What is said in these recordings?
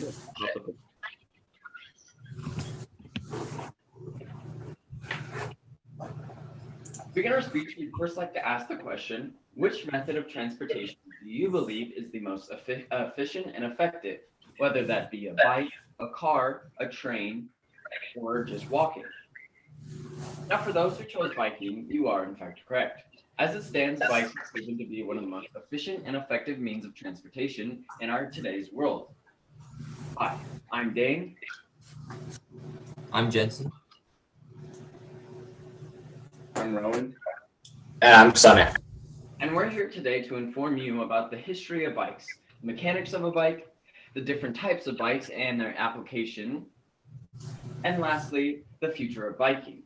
To begin our speech, we'd first like to ask the question, which method of transportation do you believe is the most efficient and effective, whether that be a bike, a car, a train, or just walking? Now, for those who chose biking, you are in fact correct. As it stands, bikes are proven to be one of the most efficient and effective means of transportation in our today's world. Hi, I'm Dane. I'm Jensen. I'm Rowan. And I'm Sonny. And we're here today to inform you about the history of bikes, the mechanics of a bike, the different types of bikes and their application, and lastly, the future of biking.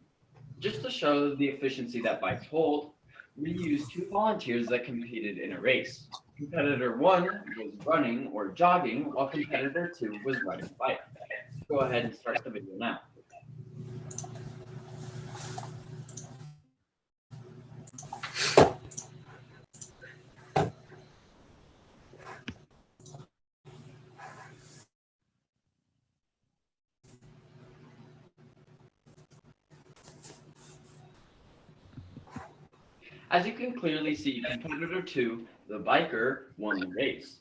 Just to show the efficiency that bikes hold, we used two volunteers that competed in a race. Competitor one was running or jogging, while competitor two was riding a bike. Go ahead and start the video now. As you can clearly see, competitor two, the biker, won the race.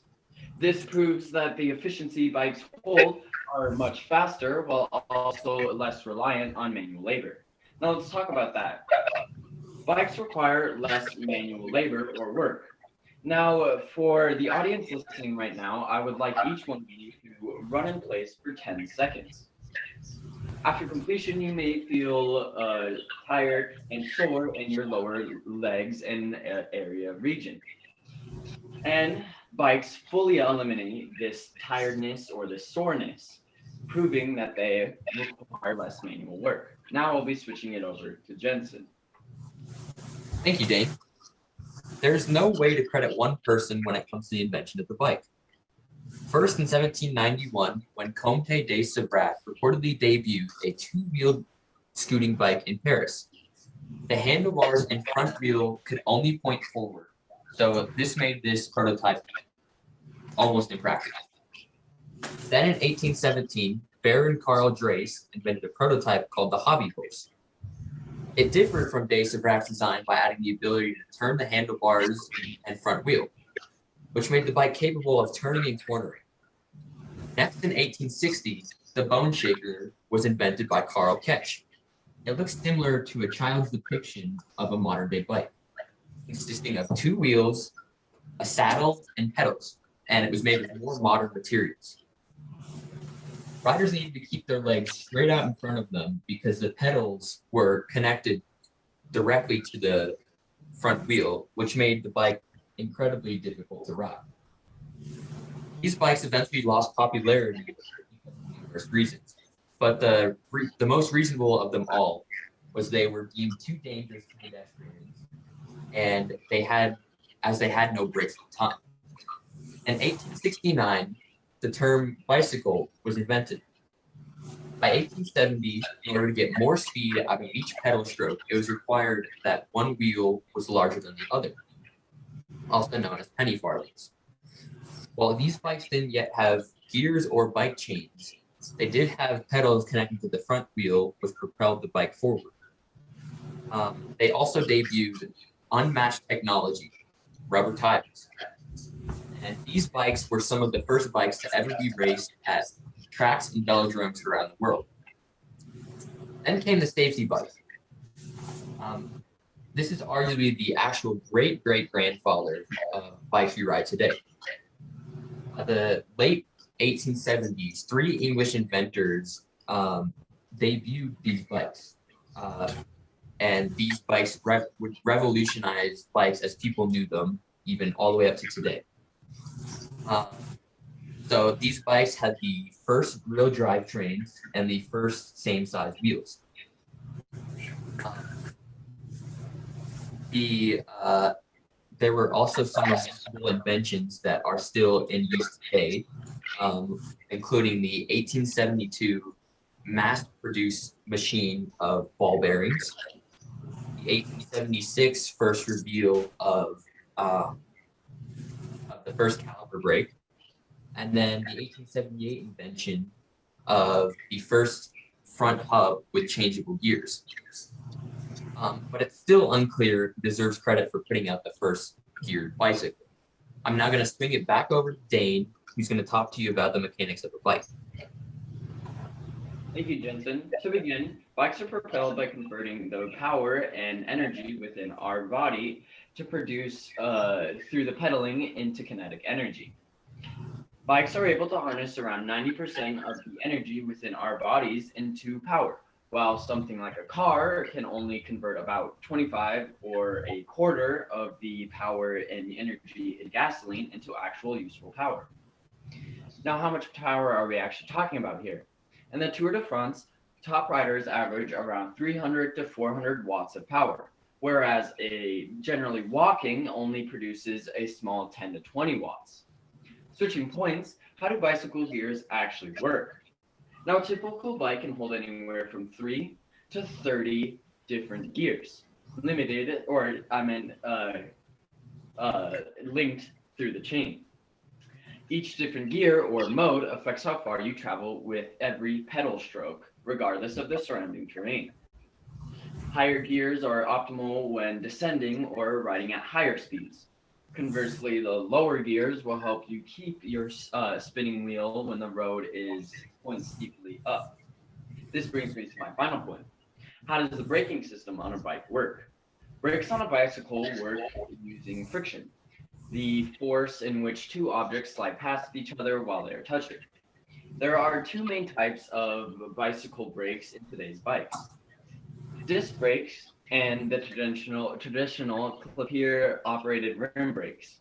This proves that the efficiency bikes hold are much faster while also less reliant on manual labor. Now let's talk about that. Bikes require less manual labor or work. Now, for the audience listening right now, I would like each one of you to run in place for 10 seconds. After completion, you may feel tired and sore in your lower legs and area region. And bikes fully eliminate this tiredness or this soreness, proving that they require less manual work. Now I'll be switching it over to Jensen. Thank you, Dane. There's no way to credit one person when it comes to the invention of the bike. First, in 1791, when Comte de Sabrat reportedly debuted a two-wheeled scooting bike in Paris. The handlebars and front wheel could only point forward, so this made this prototype almost impractical. Then in 1817, Baron Karl Dreis invented a prototype called the hobby horse. It differed from de Sabrat's design by adding the ability to turn the handlebars and front wheel, which made the bike capable of turning and cornering. Next, in 1860, the bone shaker was invented by Karl Ketch. It looks similar to a child's depiction of a modern-day bike, consisting of two wheels, a saddle, and pedals, and it was made with more modern materials. Riders needed to keep their legs straight out in front of them because the pedals were connected directly to the front wheel, which made the bike incredibly difficult to ride. These bikes eventually lost popularity for numerous reasons, but the most reasonable of them all was they were deemed too dangerous to pedestrians, and they had no brakes at the time. In 1869, the term bicycle was invented. By 1870, in order to get more speed out of each pedal stroke, it was required that one wheel was larger than the other, also known as penny farthings. While these bikes didn't yet have gears or bike chains, they did have pedals connecting to the front wheel, which propelled the bike forward. They also debuted unmatched technology, rubber tires. And these bikes were some of the first bikes to ever be raced at tracks and velodromes around the world. Then came the safety bike. This is arguably the actual great-great-grandfather of bikes we ride today. The late 1870s, three English inventors debuted these bikes. And these bikes would revolutionize bikes as people knew them, even all the way up to today. So these bikes had the first real drivetrains and the first same-size wheels. There were also some remarkable inventions that are still in use today, including the 1872 mass-produced machine of ball bearings, the 1876 first reveal of the first caliper brake, and then the 1878 invention of the first front hub with changeable gears. But it's still unclear who deserves credit for putting out the first geared bicycle. I'm now going to swing it back over to Dane, who's going to talk to you about the mechanics of the bike. Thank you, Jensen. To begin, bikes are propelled by converting the power and energy within our body to produce through the pedaling into kinetic energy. Bikes are able to harness around 90% of the energy within our bodies into power, while something like a car can only convert about 25 or a quarter of the power and energy in gasoline into actual useful power. Now, how much power are we actually talking about here? In the Tour de France, top riders average around 300 to 400 watts of power, whereas a generally walking only produces a small 10 to 20 watts. Switching points, how do bicycle gears actually work? Now, a typical bike can hold anywhere from 3 to 30 different gears, limited, or I meant linked through the chain. Each different gear or mode affects how far you travel with every pedal stroke, regardless of the surrounding terrain. Higher gears are optimal when descending or riding at higher speeds. Conversely, the lower gears will help you keep your spinning wheel when the road is going steeply up. This brings me to my final point. How does the braking system on a bike work? Brakes on a bicycle work using friction, the force in which two objects slide past each other while they are touching. There are two main types of bicycle brakes in today's bikes: disc brakes and the traditional clip-here operated rim brakes.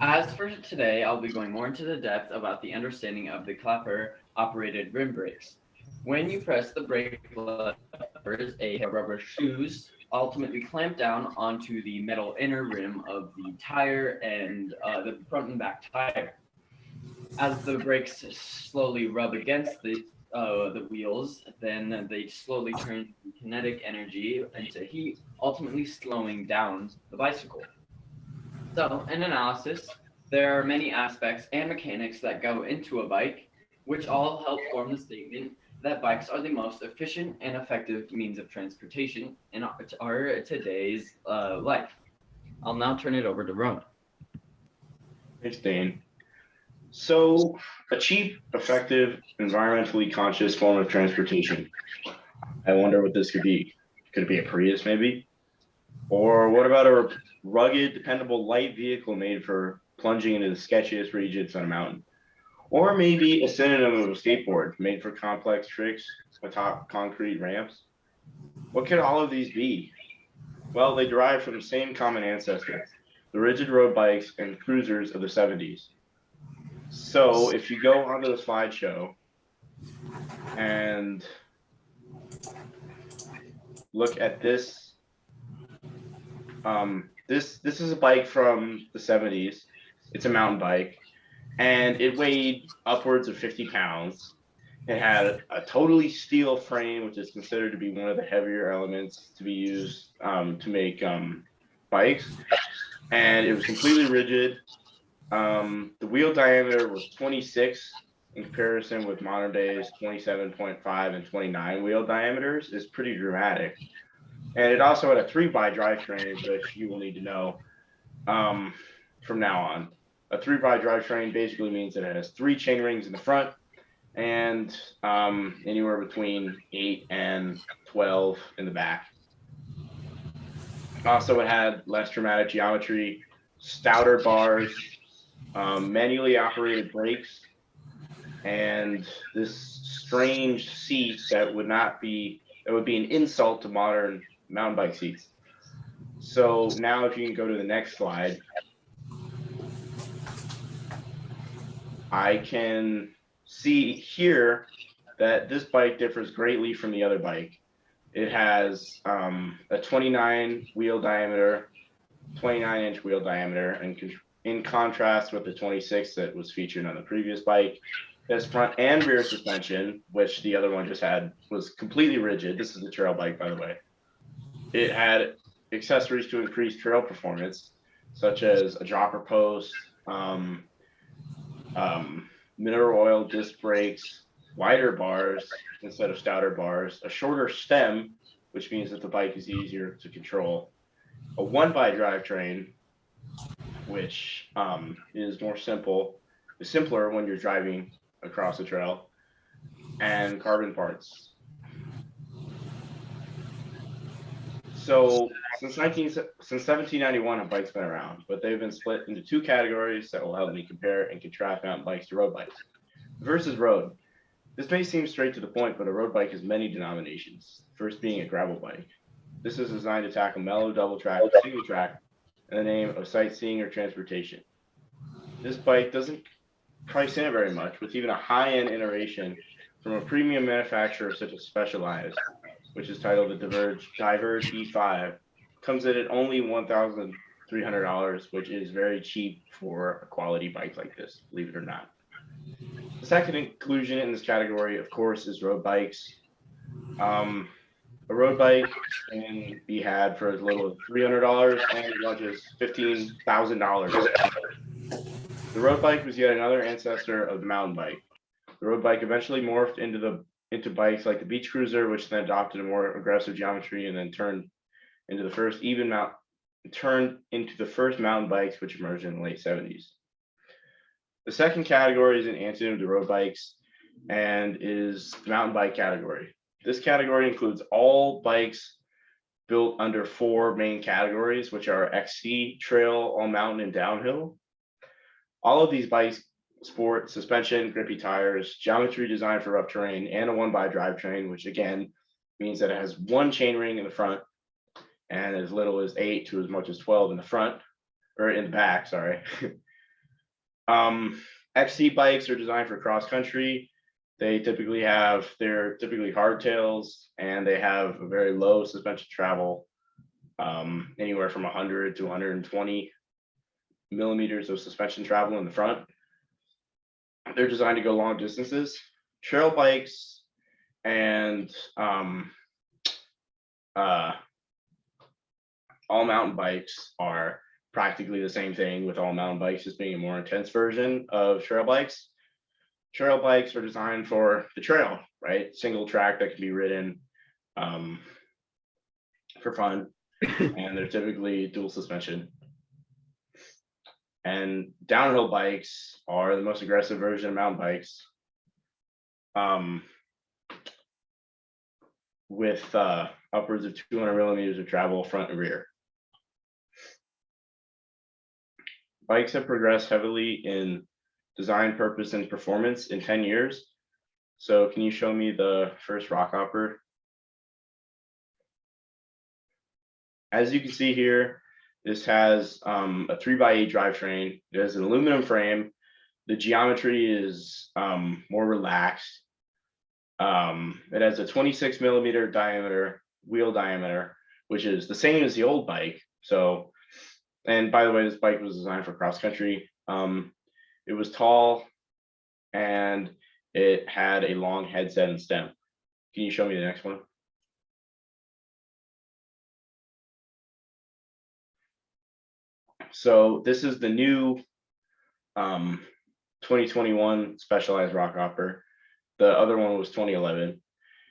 As for today, I'll be going more into the depth about the understanding of the clapper operated rim brakes. When you press the brake levers, a pair of rubber shoes ultimately clamp down onto the metal inner rim of the tire and the front and back tire. As the brakes slowly rub against the wheels, then they slowly turn the kinetic energy into heat, ultimately slowing down the bicycle. So, in analysis, there are many aspects and mechanics that go into a bike, which all help form the statement that bikes are the most efficient and effective means of transportation in our today's life. I'll now turn it over to Rowan. Thanks, Dane. So, a cheap, effective, environmentally conscious form of transportation. I wonder what this could be. Could it be a Prius, maybe? Or what about a rugged, dependable light vehicle made for plunging into the sketchiest regions on a mountain? Or maybe a synonym of a skateboard made for complex tricks atop concrete ramps? What could all of these be? Well, they derive from the same common ancestor, the rigid road bikes and cruisers of the 70s. So if you go onto the slideshow and look at this, this is a bike from the 70s. It's a mountain bike, and it weighed upwards of 50 pounds. It had a totally steel frame, which is considered to be one of the heavier elements to be used to make bikes, and it was completely rigid. The wheel diameter was 26 in comparison with modern days 27.5 and 29 wheel diameters is pretty dramatic. And it also had a 3-by drivetrain, which you will need to know from now on. A 3-by drivetrain basically means that it has 3 chain rings in the front and anywhere between 8 and 12 in the back. Also, it had less dramatic geometry, stouter bars, manually operated brakes, and this strange seat that would be an insult to modern mountain bike seats. So now if you can go to the next slide, I can see here that this bike differs greatly from the other bike. It has a 29 wheel diameter, 29-inch wheel diameter, and in contrast with the 26 that was featured on the previous bike. This front and rear suspension, which the other one just had, was completely rigid. This is the trail bike, by the way. It had accessories to increase trail performance, such as a dropper post, mineral oil disc brakes, wider bars instead of stouter bars, a shorter stem, which means that the bike is easier to control, a one-by drivetrain, which is simpler when you're driving across the trail, and carbon parts. So since 1791, have bikes been around, but they've been split into two categories that will help me compare and contrast mountain bikes to road bikes. The first is road. This may seem straight to the point, but a road bike has many denominations. First being a gravel bike. This is designed to tackle mellow double track or single track in the name of sightseeing or transportation. This bike doesn't price in very much, with even a high-end iteration from a premium manufacturer such as Specialized, which is titled the Diverge E5, comes in at only $1,300, which is very cheap for a quality bike like this, believe it or not. The second inclusion in this category, of course, is road bikes. A road bike can be had for as little as $300 and as much as $15,000. The road bike was yet another ancestor of the mountain bike. The road bike eventually morphed into bikes like the Beach Cruiser, which then adopted a more aggressive geometry and then turned into the first mountain bikes, which emerged in the late 70s. The second category is an antonym to road bikes and is the mountain bike category. This category includes all bikes built under four main categories, which are XC, trail, all mountain, and downhill. All of these bikes sport suspension, grippy tires, geometry designed for rough terrain, and a one-by drivetrain, which again means that it has one chainring in the front and as little as 8 to as much as 12 in the front, or in the back, sorry. XC bikes are designed for cross country. They're typically hardtails, and they have a very low suspension travel, anywhere from 100 to 120 millimeters of suspension travel in the front. They're designed to go long distances. Trail bikes and all mountain bikes are practically the same thing, with all mountain bikes just being a more intense version of trail bikes. Trail bikes are designed for the trail, right? Single track that can be ridden for fun, and they're typically dual suspension. And downhill bikes are the most aggressive version of mountain bikes, with upwards of 200 millimeters of travel front and rear. Bikes have progressed heavily in design, purpose, and performance in 10 years. So can you show me the first rock hopper? As you can see here, this has a 3x8 drivetrain. It has an aluminum frame. The geometry is more relaxed. It has a 26 millimeter diameter wheel diameter, which is the same as the old bike. So, and by the way, this bike was designed for cross country. It was tall, and it had a long headset and stem. Can you show me the next one? So this is the new 2021 Specialized rock hopper. The other one was 2011.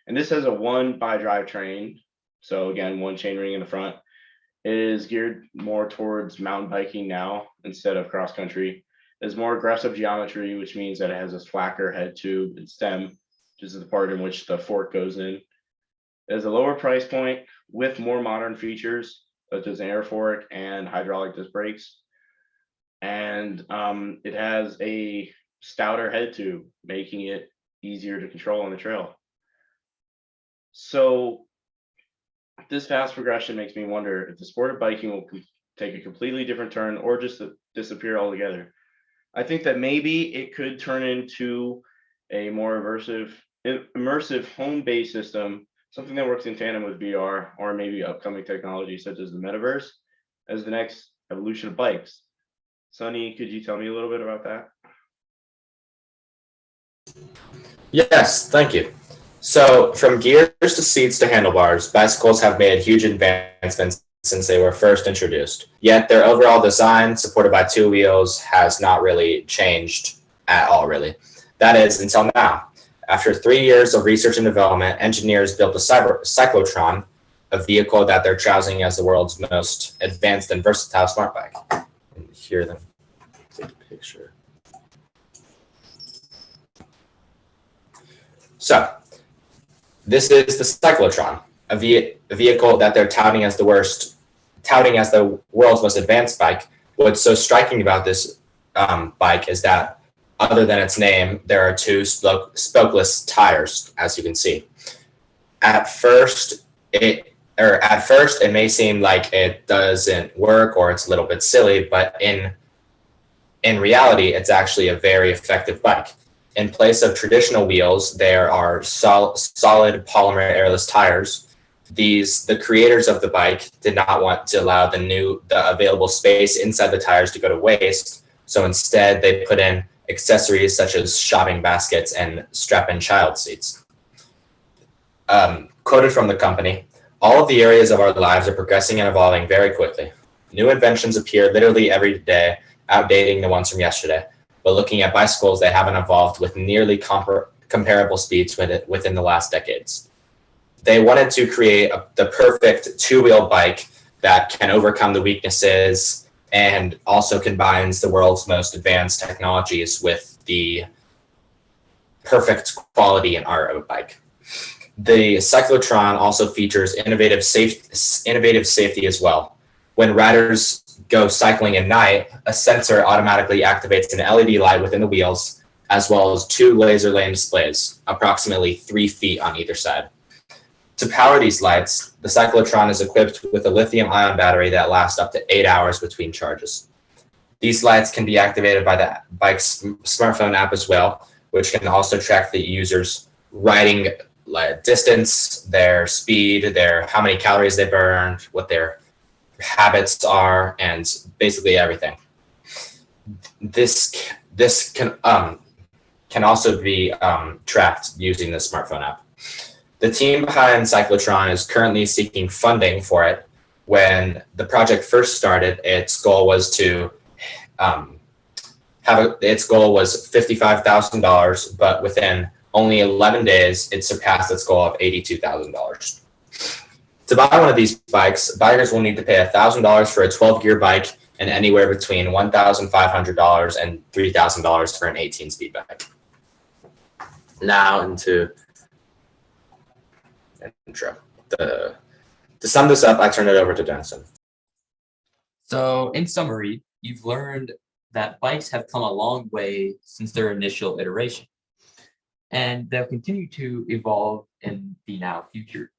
And this has a one-by drivetrain. So again, one chainring in the front. It is geared more towards mountain biking now instead of cross country. It has more aggressive geometry, which means that it has a slacker head tube and stem, which is the part in which the fork goes in. It has a lower price point with more modern features, such as an air fork and hydraulic disc brakes. And it has a stouter head tube, making it easier to control on the trail. So this fast progression makes me wonder if the sport of biking will take a completely different turn or just disappear altogether. I think that maybe it could turn into a more immersive home-based system, something that works in tandem with VR, or maybe upcoming technology such as the metaverse as the next evolution of bikes. Sonny, could you tell me a little bit about that? Yes, thank you. So from gears to seats to handlebars, bicycles have made huge advancements since they were first introduced. Yet their overall design, supported by two wheels, has not really changed at all, really. That is, until now. After 3 years of research and development, engineers built a cyclotron, a vehicle that they're touting as the world's most advanced and versatile smart bike. And here, then, take a picture. So, this is the cyclotron, a vehicle that they're touting as the world's most advanced bike. What's so striking about this bike is that, other than its name, there are 2 spokeless tires, as you can see. At first, it may seem like it doesn't work or it's a little bit silly, but in reality, it's actually a very effective bike. In place of traditional wheels, there are solid polymer airless tires. The creators of the bike did not want to allow the available space inside the tires to go to waste, so instead they put in accessories such as shopping baskets and strap-in child seats. Quoted from the company, "All of the areas of our lives are progressing and evolving very quickly. New inventions appear literally every day, outdating the ones from yesterday. But looking at bicycles, they haven't evolved with nearly comparable speeds within the last decades." They wanted to create the perfect 2-wheel bike that can overcome the weaknesses and also combines the world's most advanced technologies with the perfect quality and art of a bike. The cyclotron also features innovative safety as well. When riders go cycling at night, a sensor automatically activates an LED light within the wheels, as well as 2 laser lane displays, approximately 3 feet on either side. To power these lights, the cyclotron is equipped with a lithium-ion battery that lasts up to 8 hours between charges. These lights can be activated by the bike's smartphone app as well, which can also track the user's riding distance, their speed, how many calories they burned, what their habits are, and basically everything. This can also be tracked using the smartphone app. The team behind Cyclotron is currently seeking funding for it. When the project first started, its goal was $55,000, but within only 11 days, it surpassed its goal of $82,000. To buy one of these bikes, buyers will need to pay $1,000 for a 12-gear bike and anywhere between $1,500 and $3,000 for an 18-speed bike. Now into intro. To sum this up, I turn it over to Jensen. So, in summary, you've learned that bikes have come a long way since their initial iteration, and they'll continue to evolve in the now future.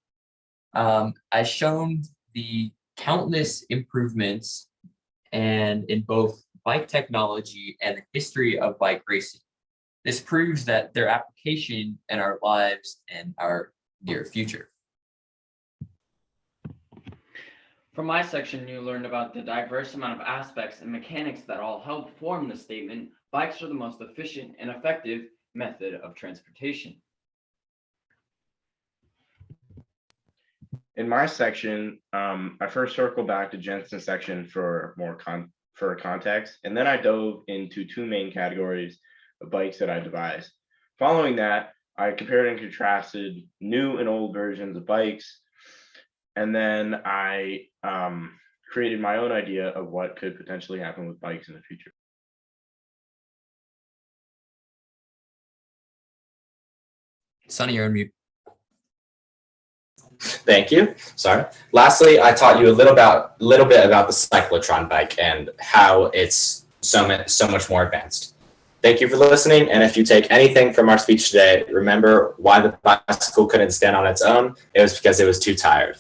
I've shown the countless improvements and in both bike technology and the history of bike racing. This proves that their application in our lives and our near future. From my section, you learned about the diverse amount of aspects and mechanics that all help form the statement, bikes are the most efficient and effective method of transportation. In my section, I first circled back to Jensen's section for context, and then I dove into 2 main categories of bikes that I devised. Following that, I compared and contrasted new and old versions of bikes, and then I created my own idea of what could potentially happen with bikes in the future. Sonny, you're on mute. Thank you. Sorry. Lastly, I taught you a little bit about the cyclotron bike and how it's so much more advanced. Thank you for listening, and if you take anything from our speech today, remember why the bicycle couldn't stand on its own. It was because it was too tired.